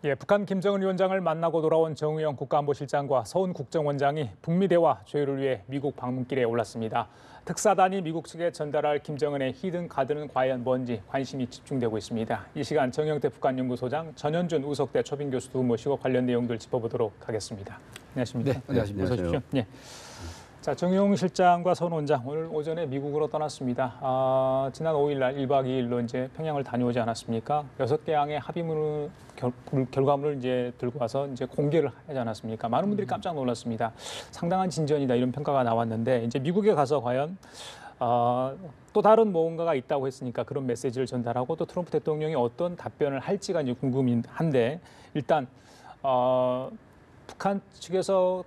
예, 북한 김정은 위원장을 만나고 돌아온 정의용 국가안보실장과 서훈 국정원장이 북미 대화 조율을 위해 미국 방문길에 올랐습니다. 특사단이 미국 측에 전달할 김정은의 히든 카드는 과연 뭔지 관심이 집중되고 있습니다. 이 시간 정영태 북한연구소장, 전현준 우석대 초빙 교수 두 분 모시고 관련 내용들 짚어보도록 하겠습니다. 안녕하십니까? 네, 안녕하십니까. 어서 오십시오. 예. 자, 정의용 실장과 서훈 원장 오늘 오전에 미국으로 떠났습니다. 지난 5일날 1박 2일로 이제 평양을 다녀오지 않았습니까? 6개 항의 합의문 결과물을 이제 들고 와서 이제 공개를 하지 않았습니까? 많은 분들이 깜짝 놀랐습니다. 상당한 진전이다 이런 평가가 나왔는데 이제 미국에 가서 과연 또 다른 뭔가가 있다고 했으니까 그런 메시지를 전달하고 또 트럼프 대통령이 어떤 답변을 할지가 이제 궁금한데 일단 북한 측에서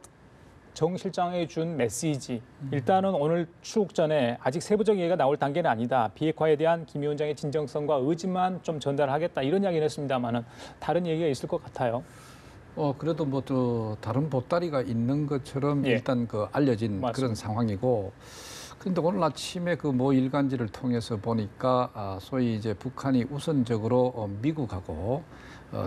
정 실장이 준 메시지 일단은 오늘 출국 전에 아직 세부적 얘기가 나올 단계는 아니다. 비핵화에 대한 김 위원장의 진정성과 의지만 좀 전달하겠다 이런 이야기를 했습니다만은 다른 얘기가 있을 것 같아요. 그래도 뭐 또 다른 보따리가 있는 것처럼 예. 일단 알려진 맞습니다. 그런 상황이고. 그런데 오늘 아침에 모 일간지를 통해서 보니까 소위 이제 북한이 우선적으로 미국하고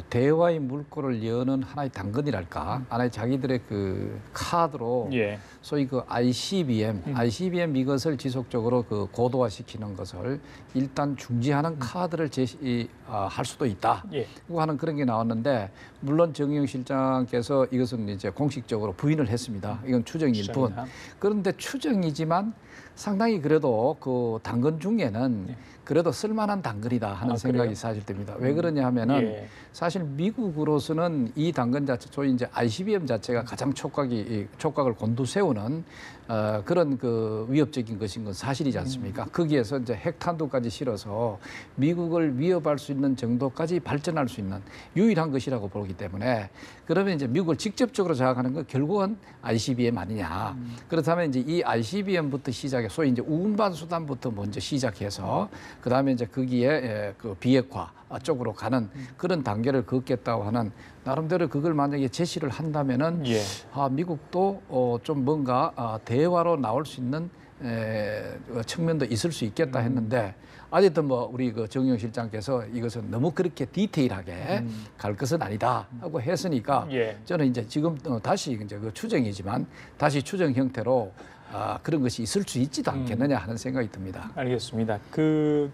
대화의 물꼬를 여는 하나의 당근이랄까, 하나의 자기들의 그 카드로 예. 소위 ICBM 이것을 지속적으로 고도화시키는 것을 일단 중지하는 카드를 제시할 수도 있다. 예. 하는 그런 게 나왔는데 물론 정의용 실장께서 이것은 이제 공식적으로 부인을 했습니다. 이건 추정일 뿐. 추정이다. 그런데 추정이지만 상당히 그래도 그 당근 중에는 그래도 쓸만한 당근이다 하는 생각이 그래요? 사실 듭니다. 왜 그러냐 하면은 예. 사실 미국으로서는 이 당근 자체, 소위 이제 ICBM 자체가 가장 촉각을 곤두세우는 그런 위협적인 것인 건 사실이지 않습니까? 거기에서 이제 핵탄두까지 실어서 미국을 위협할 수 있는 정도까지 발전할 수 있는 유일한 것이라고 보기 때문에 그러면 이제 미국을 직접적으로 자극하는 건 결국은 ICBM 아니냐. 그렇다면 이제 이 ICBM부터 시작해 소위 이제 운반 수단부터 먼저 시작해서 그다음에 이제 거기에 비핵화 쪽으로 가는 그런 단계를 걷겠다고 하는 나름대로 그걸 만약에 제시를 한다면은 예. 미국도 좀 뭔가 대화로 나올 수 있는 측면도 있을 수 있겠다 했는데 어쨌든 우리 정의용 실장께서 이것은 너무 그렇게 디테일하게 갈 것은 아니다 하고 했으니까 예. 저는 이제 지금 다시 이제 추정이지만 다시 추정 형태로 그런 것이 있을 수 있지도 않겠느냐 하는 생각이 듭니다. 알겠습니다.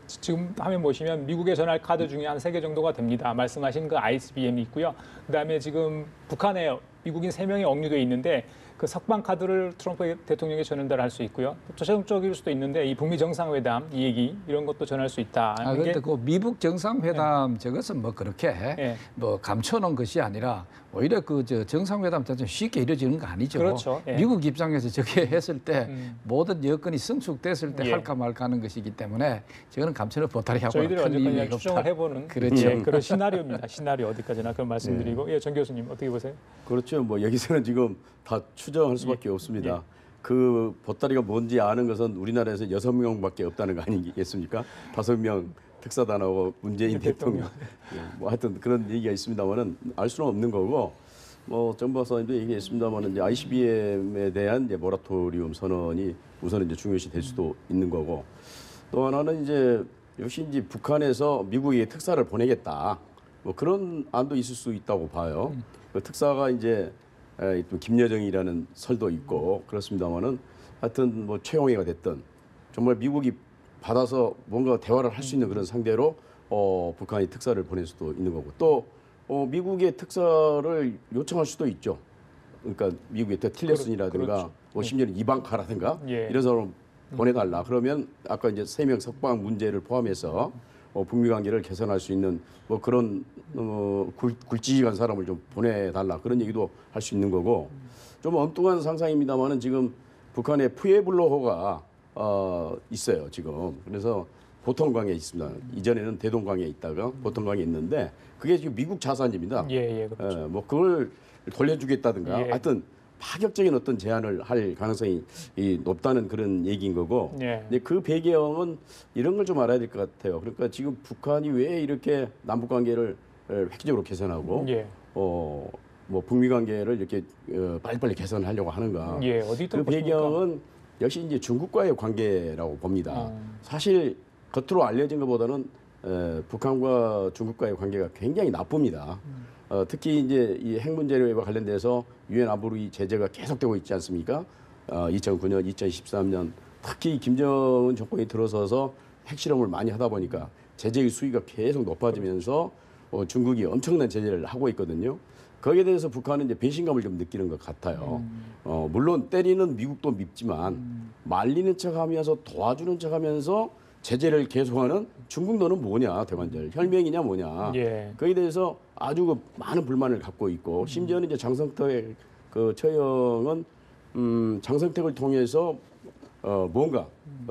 지금 화면 보시면 미국에 전할 카드 중에 한 3개 정도가 됩니다. 말씀하신 ICBM이 있고요. 그다음에 지금 북한에 미국인 3명이 억류돼 있는데 그 석방 카드를 트럼프 대통령에게 전달할 수 있고요. 전형적일 수도 있는데 이 북미 정상회담 이 얘기 이런 것도 전할 수 있다. 그런데 미국 정상회담 저것은 그렇게 예. 감춰놓은 것이 아니라 오히려 정상회담 자체는 쉽게 이루어지는 거 아니죠. 그렇죠. 예. 미국 입장에서 저게 했을 때 모든 여건이 성숙됐을 때 예. 할까 말까 하는 것이기 때문에 저거는 감춰는 보따리하고 저희들이 큰 의미가 언제까지 추정을 해보는 그렇죠. 그런 시나리오입니다. 시나리오 어디까지나 그런 말씀드리고 정 교수님 어떻게 보세요? 그렇죠. 여기서는 지금 다 추정할 수밖에 없습니다. 그 보따리가 뭔지 아는 것은 우리나라에서 6명밖에 없다는 거 아니겠습니까? 5명 특사단하고 문재인 대통령. 하여튼 그런 얘기가 있습니다만은 알 수는 없는 거고 정 박사님도 얘기했습니다만은 이제 ICBM에 대한 이제 모라토리움 선언이 우선 이제 중요시 될 수도 있는 거고 또 하나는 이제 역시 이제 북한에서 미국에 특사를 보내겠다. 그런 안도 있을 수 있다고 봐요. 그 특사가 이제 또 김여정이라는 설도 있고 그렇습니다만은 하여튼 최용해가 됐든 정말 미국이 받아서 뭔가 대화를 할 수 있는 그런 상대로 북한이 특사를 보낼 수도 있는 거고 또 미국의 특사를 요청할 수도 있죠. 그러니까 미국의 틸레슨이라든가 그렇죠. 심지어는 이방카라든가 이런 사람을 보내달라. 그러면 아까 이제 3명 석방 문제를 포함해서 북미 관계를 개선할 수 있는 그런 굵직한 사람을 좀 보내달라 그런 얘기도 할 수 있는 거고 좀 엉뚱한 상상입니다만은 지금 북한에 푸에블로호가 있어요 지금. 그래서 보통강에 있습니다. 이전에는 대동강에 있다가 보통강에 있는데 그게 지금 미국 자산입니다. 그렇죠. 그걸 돌려주겠다든가 하여튼 파격적인 어떤 제안을 할 가능성이 높다는 그런 얘기인 거고 근데 그 배경은 이런 걸 좀 알아야 될 것 같아요. 그러니까 지금 북한이 왜 이렇게 남북 관계를 획기적으로 개선하고 북미 관계를 이렇게 빨리빨리 개선하려고 하는가. 그 배경은 역시 이제 중국과의 관계라고 봅니다. 사실 겉으로 알려진 것보다는 북한과 중국과의 관계가 굉장히 나쁩니다. 특히 이제 이 핵 문제와 관련돼서 유엔 안보리 제재가 계속되고 있지 않습니까? 2009년, 2013년 특히 김정은 정권이 들어서서 핵실험을 많이 하다 보니까 제재의 수위가 계속 높아지면서 중국이 엄청난 제재를 하고 있거든요. 거기에 대해서 북한은 이제 배신감을 좀 느끼는 것 같아요. 물론 때리는 미국도 밉지만 말리는 척하면서 도와주는 척하면서 제재를 계속하는 중국 너는 뭐냐 대관절 혈맹이냐 뭐냐. 예. 거기에 대해서 아주 그 많은 불만을 갖고 있고 심지어는 이제 장성택 그 처형은 장성택을 통해서 뭔가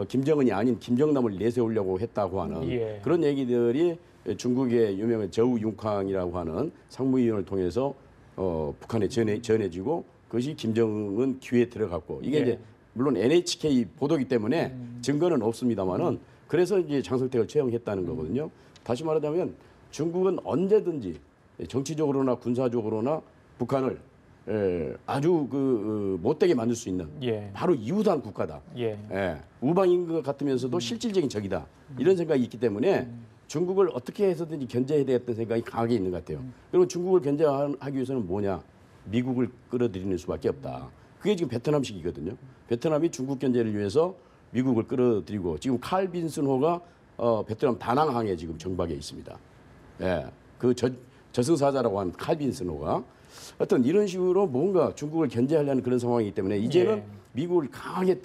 김정은이 아닌 김정남을 내세우려고 했다고 하는 예. 그런 얘기들이 중국의 유명한 저우 융캉이라고 하는 상무위원을 통해서 북한에 전해지고 그것이 김정은 귀에 들어갔고 이게 예. 이제 물론 NHK 보도기 때문에 증거는 없습니다만은 그래서 이제 장성택을 처형했다는 거거든요. 다시 말하자면 중국은 언제든지 정치적으로나 군사적으로나 북한을 아주 못되게 만들 수 있는 예. 바로 이웃한 국가다. 예. 우방인 것 같으면서도 실질적인 적이다. 이런 생각이 있기 때문에 중국을 어떻게 해서든지 견제해야 되겠다는 생각이 강하게 있는 것 같아요. 그리고 중국을 견제하기 위해서는 뭐냐? 미국을 끌어들이는 수밖에 없다. 그게 지금 베트남식이거든요. 베트남이 중국 견제를 위해서 미국을 끌어들이고 지금 칼 빈슨호가 베트남 다낭항에 지금 정박해 있습니다. 예, 그 저승사자라고 하는 칼 빈슨호가 어떤 이런 식으로 뭔가 중국을 견제하려는 그런 상황이기 때문에 이제는 예. 미국을 강하게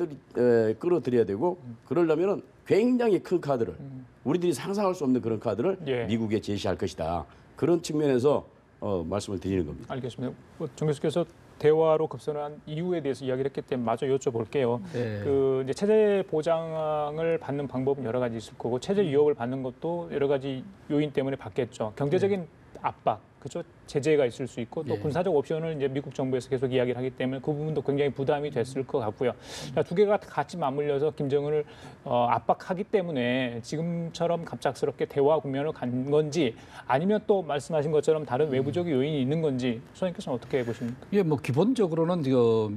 끌어들여야 되고 그러려면은 굉장히 큰 카드를 우리들이 상상할 수 없는 그런 카드를 예. 미국에 제시할 것이다. 그런 측면에서 말씀을 드리는 겁니다. 알겠습니다. 정 교수께서 대화로 급선한 이유에 대해서 이야기를 했기 때문에 마저 여쭤볼게요. 네. 그 이제 체제 보장을 받는 방법은 여러 가지 있을 거고 체제 위협을 받는 것도 여러 가지 요인 때문에 받겠죠. 경제적인 압박, 그렇죠? 제재가 있을 수 있고 또 예. 군사적 옵션을 이제 미국 정부에서 계속 이야기를 하기 때문에 그 부분도 굉장히 부담이 됐을 것 같고요. 자, 두 개가 같이 맞물려서 김정은을 압박하기 때문에 지금처럼 갑작스럽게 대화 국면을 간 건지 아니면 또 말씀하신 것처럼 다른 외부적 요인이 있는 건지 소장님께서는 어떻게 보십니까? 예, 뭐 기본적으로는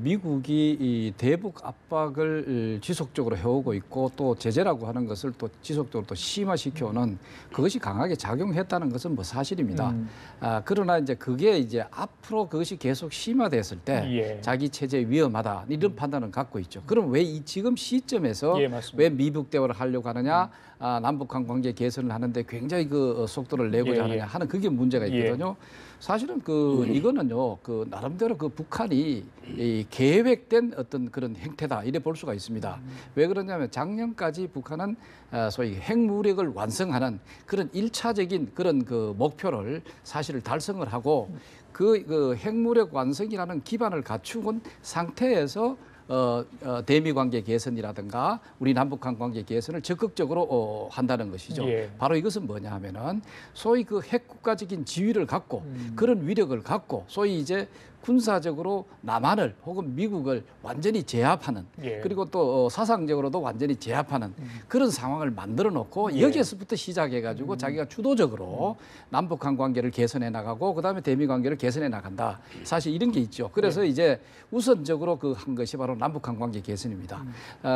미국이 이 대북 압박을 지속적으로 해오고 있고 또 제재라고 하는 것을 또 지속적으로 또 심화시켜오는 그것이 강하게 작용했다는 것은 뭐 사실입니다. 그러나 이제 그게 이제 앞으로 그것이 계속 심화됐을 때 예. 자기 체제 위험하다 이런 판단은 갖고 있죠. 그럼 왜 지금 시점에서 예, 맞습니다. 왜 미북 대화를 하려고 하느냐, 남북한 관계 개선을 하는데 굉장히 그 속도를 내고자 예, 하느냐 예. 하는 그게 문제가 있거든요. 사실은 이거는요, 나름대로 북한이 이 계획된 어떤 그런 행태다 이래 볼 수가 있습니다. 왜 그러냐면 작년까지 북한은 소위 핵무력을 완성하는 그런 일차적인 그런 그 목표를 사실을 달성을 하고 그 핵무력 완성이라는 기반을 갖추은 상태에서 대미 관계 개선이라든가 우리 남북한 관계 개선을 적극적으로 한다는 것이죠. 예. 바로 이것은 뭐냐 하면은 소위 그 핵국가적인 지위를 갖고 그런 위력을 갖고 소위 이제 군사적으로 남한을 혹은 미국을 완전히 제압하는 예. 그리고 또 사상적으로도 완전히 제압하는 그런 상황을 만들어 놓고 예. 여기에서부터 시작해 가지고 자기가 주도적으로 남북한 관계를 개선해 나가고 그다음에 대미 관계를 개선해 나간다. 사실 이런 게 있죠. 그래서 이제 우선적으로 그 한 것이 바로 남북한 관계 개선입니다.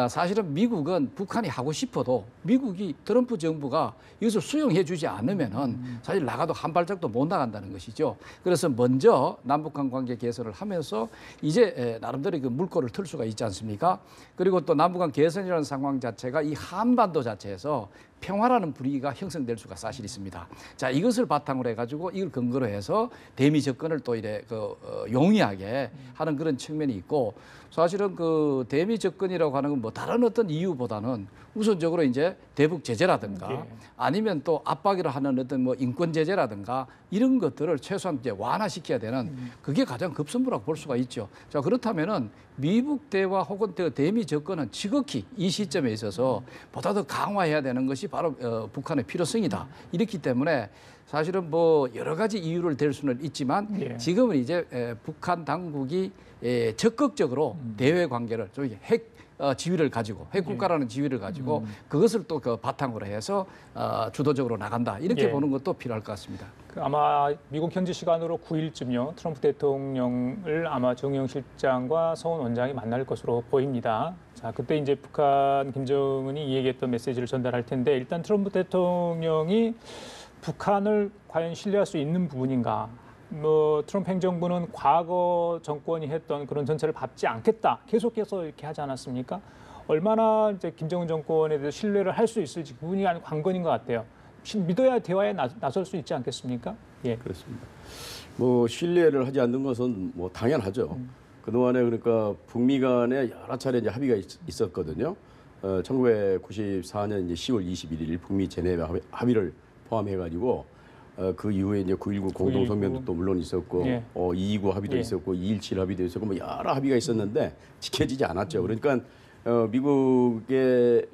사실은 미국은 북한이 하고 싶어도 미국이 트럼프 정부가 이것을 수용해 주지 않으면은 사실 나가도 한 발짝도 못 나간다는 것이죠. 그래서 먼저 남북한 관계 개선을 하면서 이제 나름대로 그 물꼬를 틀 수가 있지 않습니까? 그리고 또 남북한 개선이라는 상황 자체가 이 한반도 자체에서 평화라는 분위기가 형성될 수가 사실 있습니다. 자, 이것을 바탕으로 해가지고 이걸 근거로 해서 대미 접근을 또 이래 용이하게 하는 그런 측면이 있고 사실은 그 대미 접근이라고 하는 건 뭐 다른 어떤 이유보다는 우선적으로 이제 대북 제재라든가 예. 아니면 또 압박이라 하는 어떤 뭐 인권 제재라든가 이런 것들을 최소한 이제 완화시켜야 되는 그게 가장 급선무라고 볼 수가 있죠. 자, 그렇다면은 미북 대화 혹은 대미 접근은 지극히 이 시점에 있어서 보다 더 강화해야 되는 것이 바로 북한의 필요성이다. 이렇기 때문에 사실은 뭐 여러 가지 이유를 댈 수는 있지만 예. 지금은 이제 북한 당국이 적극적으로 대외 관계를 저기 핵 지위를 가지고 핵국가라는 지위를 가지고 그것을 또 그 바탕으로 해서 주도적으로 나간다 이렇게 예. 보는 것도 필요할 것 같습니다. 아마 미국 현지 시간으로 9일쯤요. 트럼프 대통령을 아마 정의용 실장과 서훈 원장이 만날 것으로 보입니다. 자, 그때 이제 북한 김정은이 이 얘기했던 메시지를 전달할 텐데 일단 트럼프 대통령이 북한을 과연 신뢰할 수 있는 부분인가? 뭐 트럼프 행정부는 과거 정권이 했던 그런 전체를 밟지 않겠다 계속해서 이렇게 하지 않았습니까? 얼마나 이제 김정은 정권에 대해서 신뢰를 할 수 있을지 그분이 아주 관건인 것 같아요. 믿어야 대화에 나설 수 있지 않겠습니까? 예. 그렇습니다. 뭐 신뢰를 하지 않는 것은 뭐 당연하죠. 그동안에 그러니까 북미 간에 여러 차례 이제 합의가 있었거든요. 1994년 이제 10월 21일 북미 제네바 합의를 포함해 가지고 그 이후에 이제 9.19 공동성명도 또 물론 있었고 예. 229 합의도 예. 있었고 217 합의도 있었고 뭐 여러 합의가 있었는데 지켜지지 않았죠. 그러니까 미국에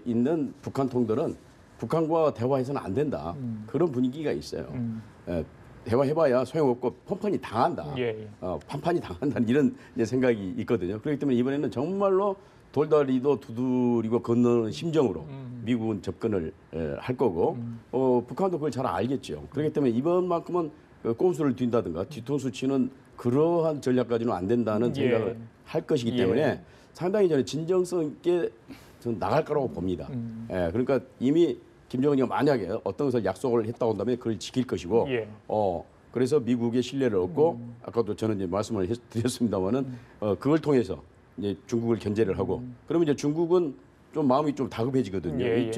있는 북한 통들은 북한과 대화해서는 안 된다. 그런 분위기가 있어요. 대화해봐야 소용없고 펀판이 당한다. 예. 판판이 당한다는 이런 이제 생각이 있거든요. 그렇기 때문에 이번에는 정말로 돌다리도 두드리고 건너는 심정으로 미국은 접근을 할 거고 북한도 그걸 잘 알겠죠. 그렇기 때문에 이번만큼은 꼼수를 뛴다든가 뒤통수 치는 그러한 전략까지는 안 된다는 생각을 할 것이기 때문에 상당히 저는 진정성 있게 저는 나갈 거라고 봅니다. 그러니까 이미 김정은이가 만약에 어떤 것을 약속을 했다고 한다면 그걸 지킬 것이고 그래서 미국의 신뢰를 얻고 아까도 저는 이제 말씀을 드렸습니다마는 그걸 통해서 이제 중국을 견제를 하고 그러면 이제 중국은 좀 마음이 좀 다급해지거든요.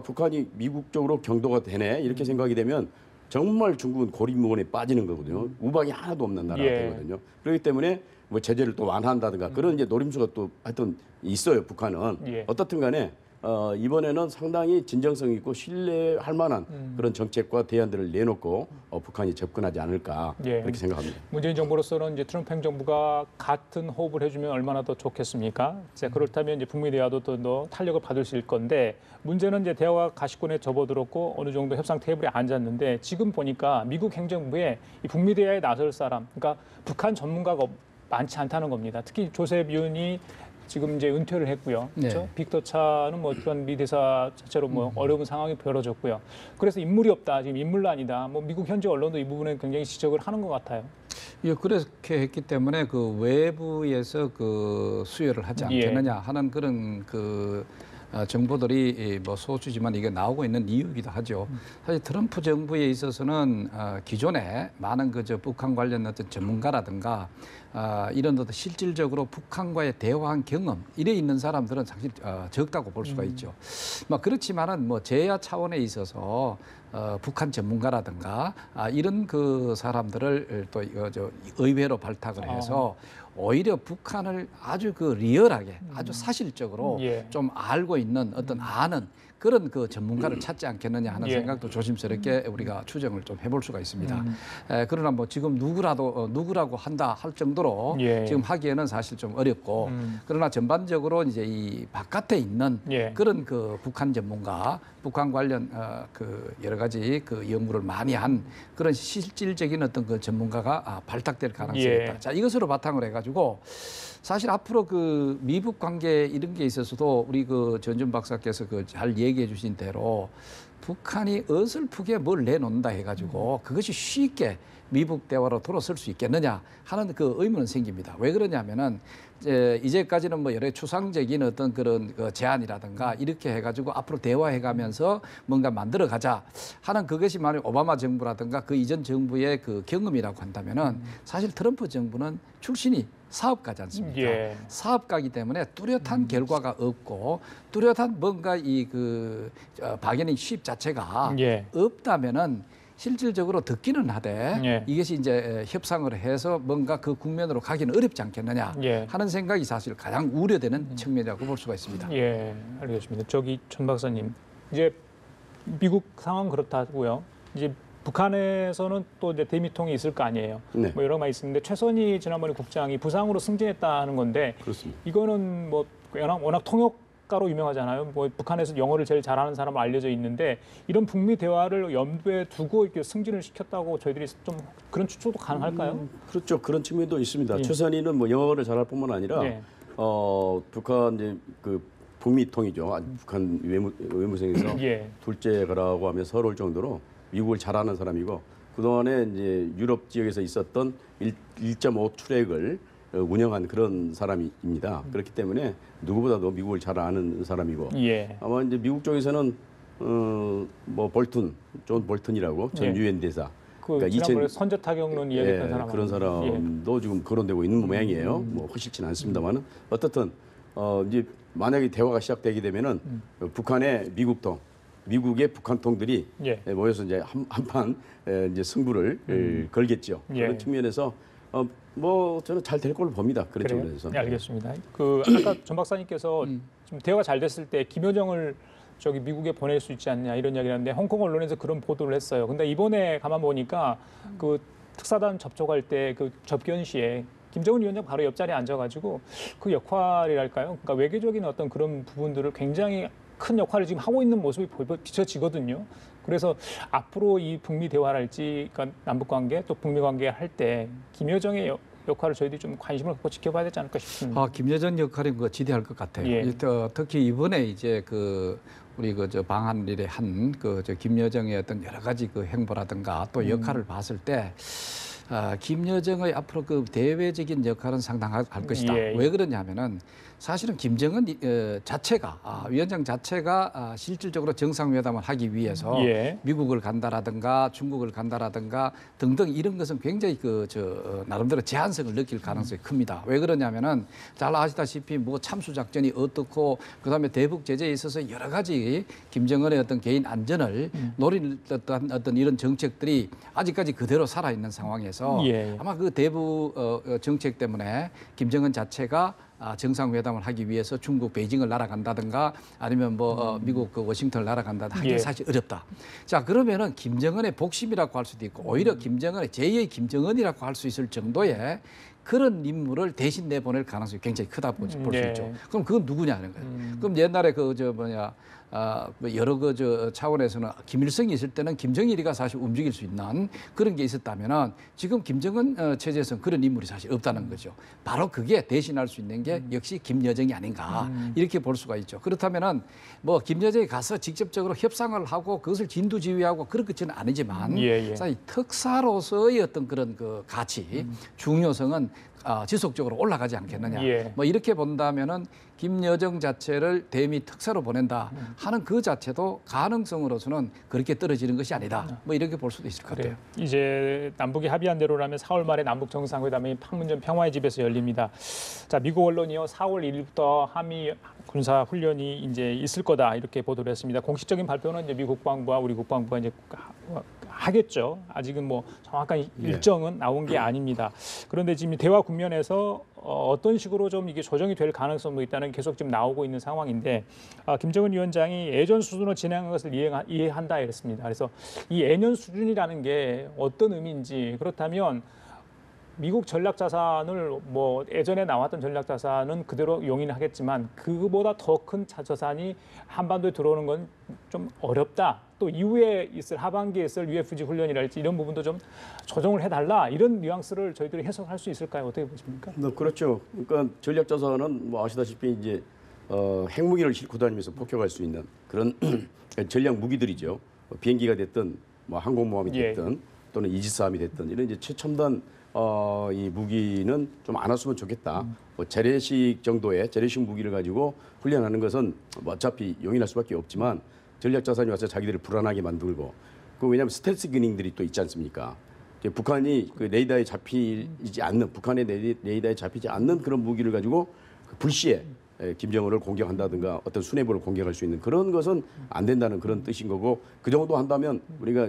북한이 미국 쪽으로 경도가 되네 이렇게 생각이 되면 정말 중국은 고립무원에 빠지는 거거든요. 우방이 하나도 없는 나라가 되거든요. 그렇기 때문에 뭐 제재를 또 완화한다든가 그런 이제 노림수가 또 하여튼 있어요. 북한은 어떻든 간에 이번에는 상당히 진정성 있고 신뢰할 만한 그런 정책과 대안들을 내놓고 북한이 접근하지 않을까 그렇게 생각합니다. 문재인 정부로서는 이제 트럼프 행정부가 같은 호흡을 해주면 얼마나 더 좋겠습니까? 자, 그렇다면 이제 북미 대화도 더 탄력을 받을 수 있을 건데 문제는 이제 대화가 가시권에 접어들었고 어느 정도 협상 테이블에 앉았는데 지금 보니까 미국 행정부에 이 북미 대화에 나설 사람, 그러니까 북한 전문가가 많지 않다는 겁니다. 특히 조셉 윤이 지금 이제 은퇴를 했고요. 그렇죠? 빅터 차는 뭐 주한 미 대사 자체로 뭐 어려운 상황이 벌어졌고요. 그래서 인물이 없다. 지금 인물난이다. 뭐 미국 현지 언론도 이 부분에 굉장히 지적을 하는 것 같아요. 예, 그렇게 했기 때문에 그 외부에서 그 수혈을 하지 않겠느냐 하는 그런 그 정보들이 뭐 소수지만 이게 나오고 있는 이유이기도 하죠. 사실 트럼프 정부에 있어서는 기존에 많은 그저 북한 관련 어떤 전문가라든가 이런 어떤 실질적으로 북한과의 대화한 경험 이래 있는 사람들은 사실 적다고 볼 수가 있죠. 뭐 그렇지만은 뭐 제야 차원에 있어서 북한 전문가라든가 이런 그 사람들을 또 의회로 발탁을 해서 오히려 북한을 아주 그 리얼하게 아주 사실적으로 좀 알고 있는 어떤 아는 그런 그 전문가를 찾지 않겠느냐 하는 생각도 조심스럽게 우리가 추정을 좀 해볼 수가 있습니다. 그러나 뭐 지금 누구라고 한다 할 정도로 지금 하기에는 사실 좀 어렵고 그러나 전반적으로 이제 이 바깥에 있는 그런 그 북한 전문가, 북한 관련 그 여러 가지 그 연구를 많이 한 그런 실질적인 어떤 그 전문가가 발탁될 가능성이 있다. 자, 이것으로 바탕을 해가지고. 사실 앞으로 그 미북 관계 이런 게 있어서도 우리 그 전준 박사께서 그 잘 얘기해 주신 대로 북한이 어설프게 뭘 내놓는다 해가지고 그것이 쉽게 미북 대화로 돌아설 수 있겠느냐 하는 그 의문은 생깁니다. 왜 그러냐면은 이제까지는 뭐 여러 추상적인 어떤 그런 그 제안이라든가 이렇게 해가지고 앞으로 대화해가면서 뭔가 만들어가자 하는 그것이 만약 오바마 정부라든가 그 이전 정부의 그 경험이라고 한다면은 사실 트럼프 정부는 출신이 사업가지 않습니까? 사업가이기 때문에 뚜렷한 결과가 없고 뚜렷한 뭔가 이 그 바게닝 칩 자체가 없다면은 실질적으로 듣기는 하되 이것이 이제 협상을 해서 뭔가 그 국면으로 가기는 어렵지 않겠느냐 하는 생각이 사실 가장 우려되는 측면이라고 볼 수가 있습니다. 알겠습니다. 저기 전 박사님, 이제 미국 상황 그렇다고요. 이제 북한에서는 또 이제 대미통이 있을 거 아니에요. 뭐 여러 가지 있는데 최선희 지난번에 국장이 부상으로 승진했다는 건데 그렇습니다. 이거는 뭐 워낙 통역가로 유명하잖아요. 뭐 북한에서 영어를 제일 잘하는 사람으로 알려져 있는데 이런 북미 대화를 염두에 두고 이렇게 승진을 시켰다고 저희들이 좀 그런 추측도 가능할까요? 그렇죠. 그런 측면도 있습니다. 최선희는 뭐 영어를 잘할 뿐만 아니라 북한 이제 그 북미 통이죠. 북한 외무성에서 둘째가라고 하면 서러울 정도로 미국을 잘하는 사람이고 그동안에 이제 유럽 지역에서 있었던 1.5 트랙을 운영한 그런 사람입니다. 그렇기 때문에 누구보다도 미국을 잘 아는 사람이고 아마 이제 미국 쪽에서는 뭐 존 볼튼이라고 전 유엔 대사 그 지난번에 선제 타격론 이야기했던 사람 그런 사람도 지금 거론되고 있는 모양이에요. 뭐 확실치는 않습니다만은 어떻든 이제 만약에 대화가 시작되게 되면은 북한의 미국의 북한통들이 모여서 이제 한판 이제 승부를 걸겠죠. 그런 측면에서 뭐 저는 잘 될 걸로 봅니다. 그런 측면에서. 네, 알겠습니다. 그 아까 전 박사님께서 좀 대화가 잘 됐을 때 김여정을 저기 미국에 보낼 수 있지 않냐 이런 이야기를 하는데 홍콩 언론에서 그런 보도를 했어요. 근데 이번에 가만 보니까 그 특사단 접촉할 때 그 접견 시에 김정은 위원장 바로 옆자리에 앉아가지고 그 역할이랄까요? 그러니까 외교적인 어떤 그런 부분들을 굉장히 큰 역할을 지금 하고 있는 모습이 비춰지거든요. 그래서 앞으로 이 북미 대화랄지 그러니까 남북 관계 또 북미 관계 할 때 김여정의 역할을 저희들이 좀 관심을 갖고 지켜봐야 되지 않을까 싶습니다. 김여정 역할이 그 지대할 것 같아요. 특히 이번에 이제 우리 저 방한일에 한 저 김여정의 어떤 여러 가지 그 행보라든가 또 역할을 봤을 때 김여정의 앞으로 그 대외적인 역할은 상당할 것이다. 왜 그러냐면은 사실은 김정은 자체가 위원장 자체가 실질적으로 정상회담을 하기 위해서 미국을 간다라든가 중국을 간다라든가 등등 이런 것은 굉장히 나름대로 제한성을 느낄 가능성이 큽니다. 왜 그러냐면은 잘 아시다시피 뭐 참수 작전이 어떻고 그다음에 대북 제재에 있어서 여러 가지 김정은의 어떤 개인 안전을 노릴 어떤 이런 정책들이 아직까지 그대로 살아 있는 상황에서 아마 그 대북 정책 때문에 김정은 자체가 정상회담을 하기 위해서 중국 베이징을 날아간다든가 아니면 미국 그 워싱턴을 날아간다든가 하기 사실 어렵다. 자, 그러면은 김정은의 복심이라고 할 수도 있고 오히려 김정은의 제2의 김정은이라고 할 수 있을 정도의 그런 인물을 대신 내보낼 가능성이 굉장히 크다 볼 수 있죠. 그럼 그건 누구냐는 거예요. 그럼 옛날에 여러 차원에서는 김일성이 있을 때는 김정일이가 사실 움직일 수 있는 그런 게 있었다면은 지금 김정은 체제에서는 그런 인물이 사실 없다는 거죠. 바로 그게 대신할 수 있는 게 역시 김여정이 아닌가 이렇게 볼 수가 있죠. 그렇다면은 뭐 김여정이 가서 직접적으로 협상을 하고 그것을 진두지휘하고 그런 것은 아니지만 사실 특사로서의 어떤 그런 그 가치, 중요성은 지속적으로 올라가지 않겠느냐. 뭐 이렇게 본다면은 김여정 자체를 대미 특사로 보낸다 하는 그 자체도 가능성으로서는 그렇게 떨어지는 것이 아니다. 뭐 이렇게 볼 수도 있을 것 같아요. 이제 남북이 합의한 대로라면 4월 말에 남북 정상회담이 판문점 평화의 집에서 열립니다. 자, 미국 언론이요 4월 1일부터 한미 군사 훈련이 이제 있을 거다 이렇게 보도를 했습니다. 공식적인 발표는 이제 미 국방부와 우리 국방부가 이제 하겠죠. 아직은 뭐 정확한 일정은 나온 게 아닙니다. 그런데 지금 대화 국면에서 어떤 식으로 좀 이게 조정이 될 가능성도 있다는 계속 지금 나오고 있는 상황인데 김정은 위원장이 예전 수준으로 진행한 것을 이해한다 이랬습니다. 그래서 이 예년 수준이라는 게 어떤 의미인지 그렇다면 미국 전략 자산을 뭐 예전에 나왔던 전략 자산은 그대로 용인하겠지만 그보다 더 큰 자산이 한반도에 들어오는 건 좀 어렵다. 또 이후에 있을 하반기에 있을 UFG 훈련이랄지 이런 부분도 좀 조정을 해달라 이런 뉘앙스를 저희들이 해석할 수 있을까요? 어떻게 보십니까? 그렇죠. 그러니까 전략 자산은 뭐 아시다시피 이제 핵무기를 싣고 다니면서 폭격할 수 있는 그런 전략 무기들이죠. 비행기가 됐든 뭐 항공모함이 됐든 또는 이지스함이 됐든 이런 이제 최첨단 이 무기는 좀 안 왔으면 좋겠다. 뭐 재래식 정도의 재래식 무기를 가지고 훈련하는 것은 뭐 어차피 용인할 수밖에 없지만 전략 자산이 와서 자기들을 불안하게 만들고 그 왜냐하면 스텔스 기능들이 또 있지 않습니까? 북한이 그 레이더에 잡히지 않는 북한의 레이더에 잡히지 않는 그런 무기를 가지고 그 불시에 김정은을 공격한다든가 어떤 수뇌부를 공격할 수 있는 그런 것은 안 된다는 그런 뜻인 거고 그 정도 한다면 우리가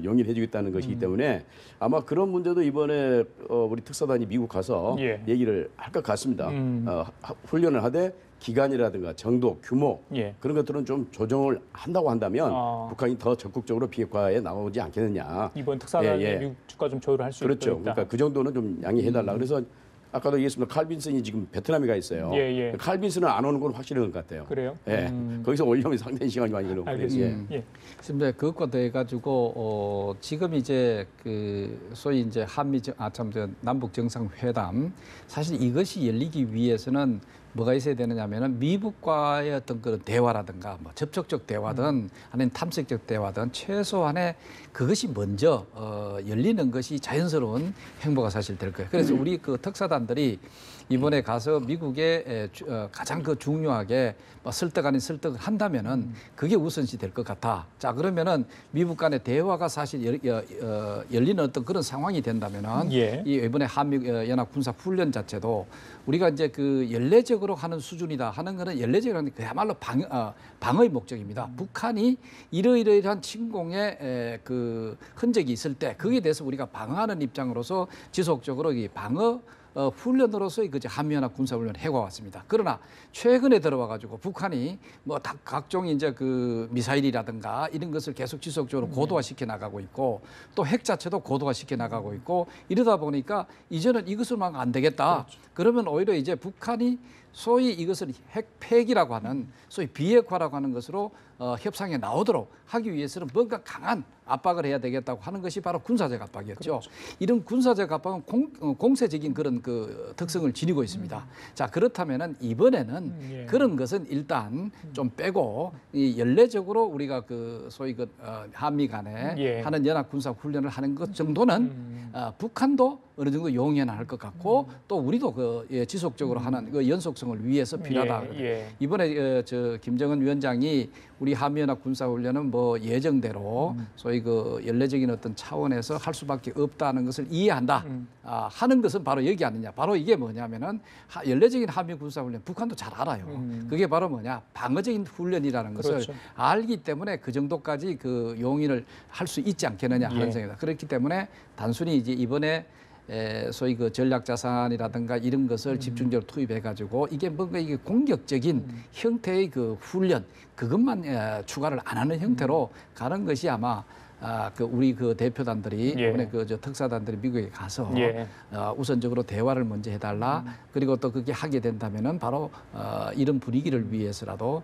용인해 주겠다는 것이기 때문에 아마 그런 문제도 이번에 우리 특사단이 미국 가서 얘기를 할 것 같습니다. 훈련을 하되 기간이라든가 정도, 규모 그런 것들은 좀 조정을 한다고 한다면 북한이 더 적극적으로 비핵화에 나오지 않겠느냐. 이번 특사단이 미국 측과 좀 조율을 할 수 있다. 그렇죠. 그러니까 그 정도는 좀 양해해달라. 그래서 아까도 얘기했습니다. 칼빈슨이 지금 베트남에 가 있어요. 칼빈슨은 안 오는 건 확실한 것 같아요. 그래요? 거기서 오려면 상당히 시간이 많이 걸리고. 알겠습니다. 근데 그것과 더해 가지고 지금 이제 그 소위 이제 남북 정상회담 사실 이것이 열리기 위해서는 뭐가 있어야 되느냐면은 미국과의 어떤 그런 대화라든가 뭐 접촉적 대화든 아니면 탐색적 대화든 최소한의 그것이 먼저 열리는 것이 자연스러운 행보가 사실 될 거예요. 그래서 우리 그 특사단들이 이번에 가서 미국에 가장 그 중요하게 뭐 설득 아닌 설득을 한다면은 그게 우선시 될 것 같아. 자, 그러면은 미국 간의 대화가 사실 열리는 어떤 그런 상황이 된다면은 예. 이 이번에 한미 연합 군사 훈련 자체도 우리가 이제 그 연례적으로 하는 수준이다 하는 거는 연례적으로 하는 게 그야말로 방어의 목적입니다. 북한이 이러이러한 침공의 그 흔적이 있을 때 거기에 대해서 우리가 방어하는 입장으로서 지속적으로 이 방어 훈련으로서 그 한미연합 군사훈련을 해왔습니다. 그러나 최근에 들어와가지고 북한이 뭐 각종 이제 그 미사일이라든가 이런 것을 계속 지속적으로 고도화시켜 나가고 있고 또 핵 자체도 고도화시켜 나가고 있고 이러다 보니까 이제는 이것을만 안 되겠다. 그렇죠. 그러면 오히려 이제 북한이 소위 이것을 핵폐기라고 하는 소위 비핵화라고 하는 것으로 협상에 나오도록 하기 위해서는 뭔가 강한 압박을 해야 되겠다고 하는 것이 바로 군사적 압박이었죠. 그렇죠. 이런 군사적 압박은 공세적인 그런 그 특성을 지니고 있습니다. 자, 그렇다면은 이번에는 그런 것은 일단 좀 빼고 이 연례적으로 우리가 그 소위 그 한미 간에 하는 연합 군사 훈련을 하는 것 정도는 북한도 어느 정도 용인을 할 것 같고 또 우리도 그 지속적으로 하는 그 연속성을 위해서 필요하다. 이번에 저 김정은 위원장이 우리 한미연합 군사훈련은 뭐 예정대로 소위 그 연례적인 어떤 차원에서 할 수밖에 없다는 것을 이해한다 하는 것은 바로 여기 아니냐. 바로 이게 뭐냐면은 연례적인 한미 군사훈련 북한도 잘 알아요. 그게 바로 뭐냐 방어적인 훈련이라는 것을 그렇죠. 알기 때문에 그 정도까지 그 용인을 할 수 있지 않겠느냐 하는 생각이다. 그렇기 때문에 단순히 이제 이번에 소위 그 전략 자산이라든가 이런 것을 집중적으로 투입해 가지고 이게 뭔가 이게 공격적인 형태의 그 훈련 그것만 추가를 안 하는 형태로 가는 것이 아마 그 우리 그 대표단들이 이번에 그 저 특사단들이 미국에 가서 우선적으로 대화를 먼저 해달라. 그리고 또 그게 하게 된다면은 바로 이런 분위기를 위해서라도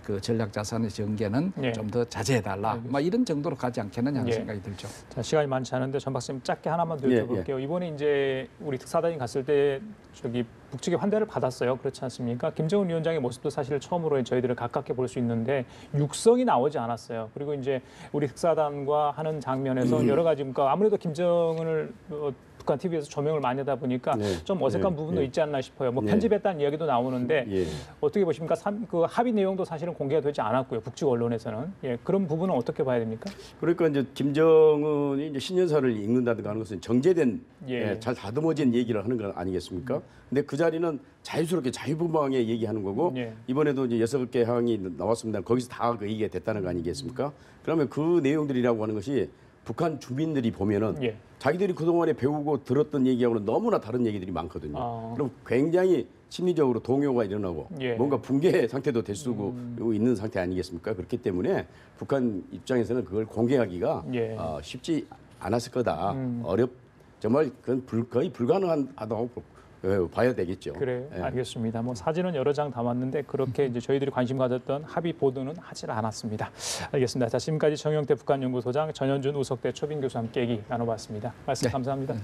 그 전략 자산의 전개는 좀 더 자제해달라. 막 이런 정도로 가지 않겠느냐 하는 생각이 들죠. 자, 시간이 많지 않은데 전 박사님 짧게 하나만 더 여쭤볼게요. 이번에 이제 우리 특사단이 갔을 때 저기 북측의 환대를 받았어요. 그렇지 않습니까? 김정은 위원장의 모습도 사실 처음으로 저희들을 가깝게 볼 수 있는데 육성이 나오지 않았어요. 그리고 이제 우리 특사단과 하는 장면에서 여러 가지 그러니까 아무래도 김정은을 북한 TV에서 조명을 많이 하다 보니까 좀 어색한 부분도 있지 않나 싶어요. 뭐 편집했다는 이야기도 나오는데 어떻게 보십니까? 그 합의 내용도 사실은 공개가 되지 않았고요. 북측 언론에서는 그런 부분은 어떻게 봐야 됩니까? 그러니까 이제 김정은이 이제 신년사를 읽는다든가 하는 것은 정제된 잘 다듬어진 얘기를 하는 건 아니겠습니까? 근데 그 자리는 자유스럽게 자유분방하게 얘기하는 거고 이번에도 이제 6개 항이 나왔습니다. 거기서 다 그 얘기가 됐다는 거 아니겠습니까? 그러면 그 내용들이라고 하는 것이 북한 주민들이 보면은 자기들이 그동안에 배우고 들었던 얘기하고는 너무나 다른 얘기들이 많거든요. 그럼 굉장히 심리적으로 동요가 일어나고 뭔가 붕괴 상태도 될 수 있는 상태 아니겠습니까? 그렇기 때문에 북한 입장에서는 그걸 공개하기가 쉽지 않았을 거다. 정말 그건 거의 불가능하다고 봐야 되겠죠. 그래요. 알겠습니다. 뭐 사진은 여러 장 담았는데 그렇게 이제 저희들이 관심 가졌던 합의 보도는 하질 않았습니다. 알겠습니다. 자, 지금까지 정영태 북한연구소장, 전현준 우석대 초빙 교수와 함께 얘기 나눠봤습니다. 말씀 감사합니다.